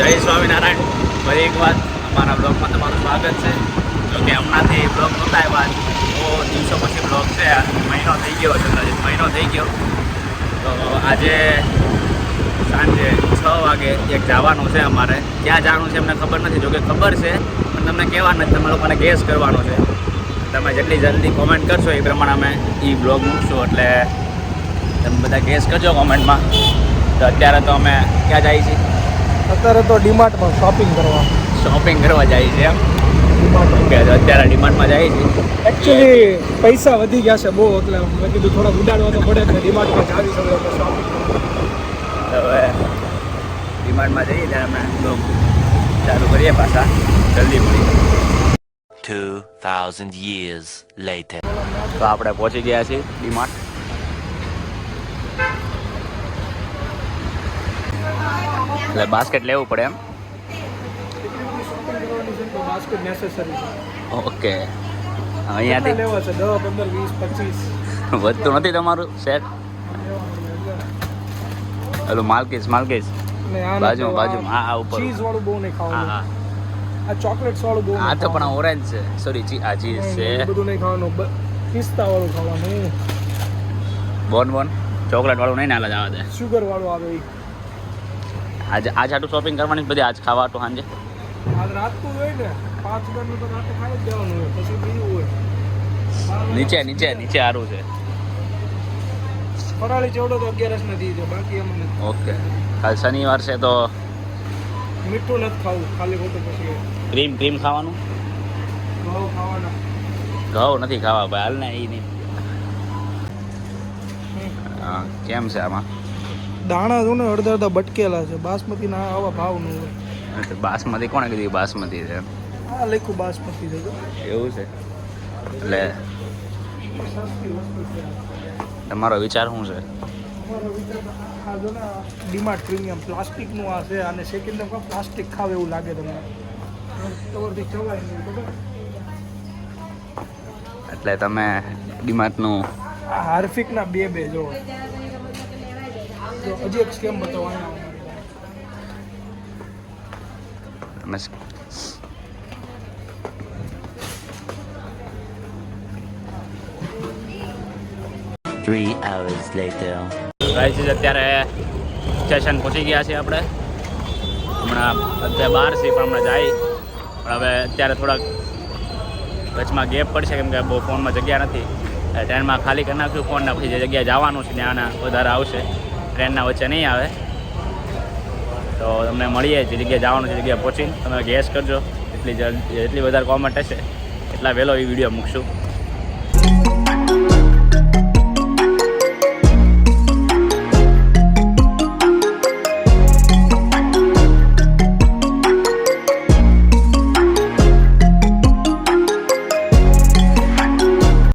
જય સ્વામિનારાયણ. ફરી એક વાત અમારા બ્લોગમાં તમારું સ્વાગત છે. જો કે હમણાંથી બ્લોગ નહોતા આવ્યા, બહુ દિવસો પછી બ્લોગ છે. મહિનો થઈ ગયો છે, મહિનો થઈ ગયો. તો આજે સાંજે 6 વાગે એક જવાનું છે અમારે. ક્યાં જવાનું છે અમને ખબર નથી, જોકે ખબર છે પણ તમને કહેવા નથી, તમે લોકોને ગેસ કરવાનું છે. તમે જેટલી જલ્દી કોમેન્ટ કરશો એ પ્રમાણે અમે એ બ્લોગ મૂકશું, એટલે તમે બધા ગેસ કરજો કોમેન્ટમાં. તો અત્યારે તો અમે ક્યાં જઈએ છીએ? અત્યારે તો ડીમાર્ટમાં શોપિંગ કરવા જાય છે એમ. ઓકે, તો અત્યારે ડીમાર્ટમાં જાય છે. એકચ્યુઅલી પૈસા વધી ગયા છે બહુ, એટલે મેં કીધું થોડા ઉડાડવા તો પડે એટલે ડીમાર્ટમાં જાવી શકે તો શોપિંગ. હવે ડીમાર્ટમાં જઈએ ત્યારે અમે બ્લોગ ચાલુ કરીએ પાછા જલ્દી મળી. 2000 years later. તો આપણે પહોંચી ગયા છીએ ડીમાર્ટ. એટલે બાસ્કેટ લેવું પડે એમ. શોપિંગ કરવાની છે તો બાસ્કેટ નેસેસરી છે. ઓકે, અહીંયાથી લેવા છે 10, 15, 20, 25 વધતું નથી તમારું સેટ? હલો માલકીસ ને આ બાજુમાં હા ઉપર ચીઝ વાળું બહુ નહીં હા ખાવાનું. હા આ ચોકલેટ્સ વાળું બહુ આ તો પણ ઓરેન્જ છે, સોરી આ ચીઝ છે. બધું નહીં ખાવાનું, પિસ્તા વાળું ખાવાનું, બોન ચોકલેટ વાળું નહીં નાલા જવા દે. શુગર વાળું આવે એ. આજ આટલું શોપિંગ કરવાની બધી આજ ખાવા તો સાંજે આજ રાતનું હોય ને 5 હજારનું તો રાતે ખાઈ જ દેવાનું હોય, પછી બીજું હોય નીચે સારું છે. ફરાળી ચેવડો તો 11 નથી દીધો, બાકી એમ નથી. ઓકે, કાલ શનિવાર છે તો મીઠું નથી ખાવું, ખાલી ખોટું. પછી ક્રીમ ખાવાનું. ઘઉં ખાવાના, ઘઉં નથી ખાવા ભાઈ, હાલ ને એ નહીં. હા, કેમ છે આમાં? દાણા જો ને અડધા બટકેલા છે. બાસમતી ના આવા ભાવ ન હોય. બાસમતી કોણે કીધું બાસમતી છે? આ લખ્યું બાસમતી છે. એવું છે? એટલે સસ્તી વસ્તુ છે. તમારો વિચાર શું છે? અમારો વિચાર તો આ જો ને ડીમાર્ટ પ્રીમિયમ પ્લાસ્ટિકનું આ છે, અને સેકન્ડ ટાઈમ પ્લાસ્ટિક ખાવ એવું લાગે તમને. તમારથી ચવાય નહીં ખબર. એટલે તમે ડીમાર્ટનું આ હાર્ફિકના બે જો હજી એક સ્કેમ બતાવો. તમે 3 hours later. ગાઈસ અત્યારે સ્ટેશન પહોંચી ગયા છીએ આપણે. હમણાં અત્યારે બહાર છીએ પણ હમણાં જાય. પણ હવે અત્યારે થોડાક વચમાં ગેપ પડશે, કેમ કે બહુ ફોનમાં જગ્યા નથી. ટ્રેનમાં ખાલી કરી નાખ્યું ફોનના, પછી જે જગ્યાએ જવાનું છે ત્યાંના વધારે આવશે. ટ્રેનના વચ્ચે નહીં આવે. તો તમને મળીએ જે જગ્યાએ જવાનું છે જગ્યાએ પહોંચીને તમે ગેસ કરજો. જેટલી વધારે કોમેન્ટ હશે એટલા વહેલો એ વિડીયો મૂકશું.